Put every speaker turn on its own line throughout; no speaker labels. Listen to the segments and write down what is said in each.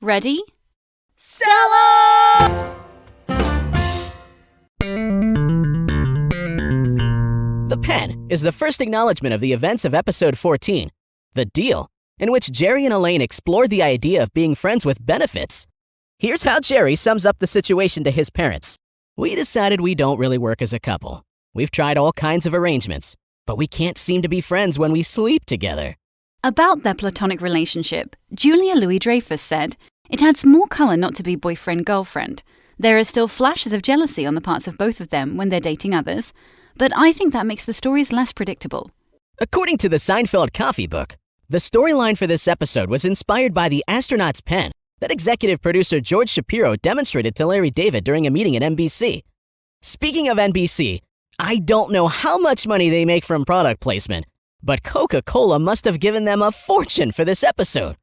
Ready?
Stella!
The pen is the first acknowledgment of the events of episode 14, The Deal, in which Jerry and Elaine explored the idea of being friends with benefits. Here's how Jerry sums up the situation to his parents. We decided we don't really work as a couple. We've tried all kinds of arrangements, but we can't seem to be friends when we sleep together.
About their platonic relationship, Julia Louis-Dreyfus said, "It adds more colour not to be boyfriend-girlfriend. There are still flashes of jealousy on the parts of both of them when they're dating others, but I think that makes the stories less predictable."
According to the Seinfeld Coffee Book, the storyline for this episode was inspired by the astronaut's pen that executive producer George Shapiro demonstrated to Larry David during a meeting at NBC. Speaking of NBC, I don't know how much money they make from product placement, but Coca-Cola must have given them a fortune for this episode.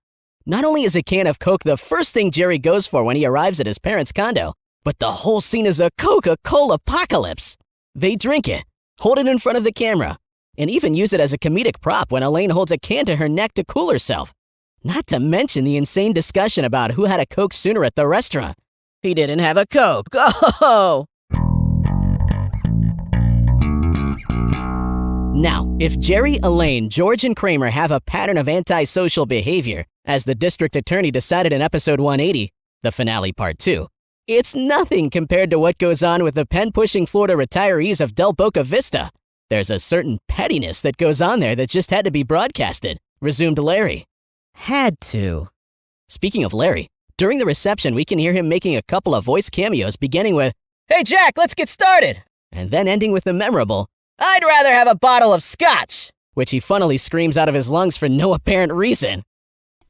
Not only is a can of Coke the first thing Jerry goes for when he arrives at his parents' condo, but the whole scene is a Coca-Cola apocalypse. They drink it, hold it in front of the camera, and even use it as a comedic prop when Elaine holds a can to her neck to cool herself. Not to mention the insane discussion about who had a Coke sooner at the restaurant. He didn't have a Coke. Oh! Now, if Jerry, Elaine, George, and Kramer have a pattern of antisocial behavior, as the district attorney decided in episode 180, the finale part 2, it's nothing compared to what goes on with the pen-pushing Florida retirees of Boca Vista. There's a certain pettiness that goes on there that just had to be broadcasted, resumed Larry. Had to. Speaking of Larry, during the reception we can hear him making a couple of voice cameos beginning with, "Hey Jack, let's get started!" and then ending with the memorable, "I'd rather have a bottle of scotch," which he funnily screams out of his lungs for no apparent reason.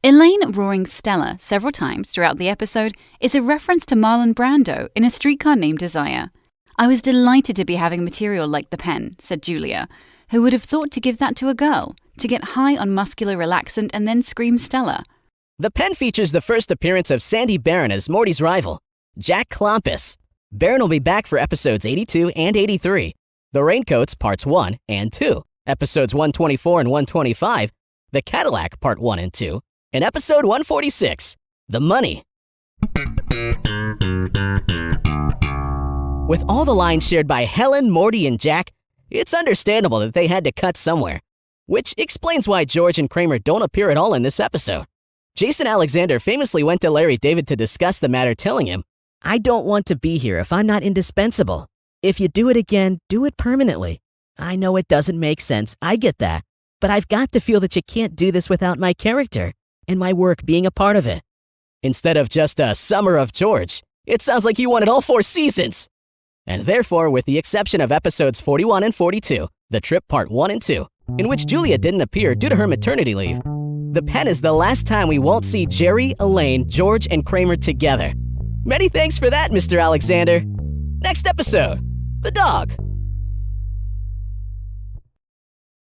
Elaine roaring Stella several times throughout the episode is a reference to Marlon Brando in A Streetcar Named Desire. "I was delighted to be having material like the pen," said Julia. "Who would have thought to give that to a girl, to get high on muscular relaxant and then scream Stella?"
The pen features the first appearance of Sandy Barron as Morty's rival, Jack Klompus. Barron will be back for episodes 82 and 83. The Raincoats, parts 1 and 2, episodes 124 and 125, the Cadillac, part 1 and 2, and episode 146, The Money. With all the lines shared by Helen, Morty, and Jack, it's understandable that they had to cut somewhere, which explains why George and Kramer don't appear at all in this episode. Jason Alexander famously went to Larry David to discuss the matter, telling him, "I don't want to be here if I'm not indispensable. If you do it again, do it permanently. I know it doesn't make sense, I get that, but I've got to feel that you can't do this without my character and my work being a part of it." Instead of just a summer of George, it sounds like he wanted all 4 seasons. And therefore, with the exception of episodes 41 and 42, The Trip Part 1 and 2, in which Julia didn't appear due to her maternity leave, the pen is the last time we won't see Jerry, Elaine, George, and Kramer together. Many thanks for that, Mr. Alexander. Next episode, The Dog.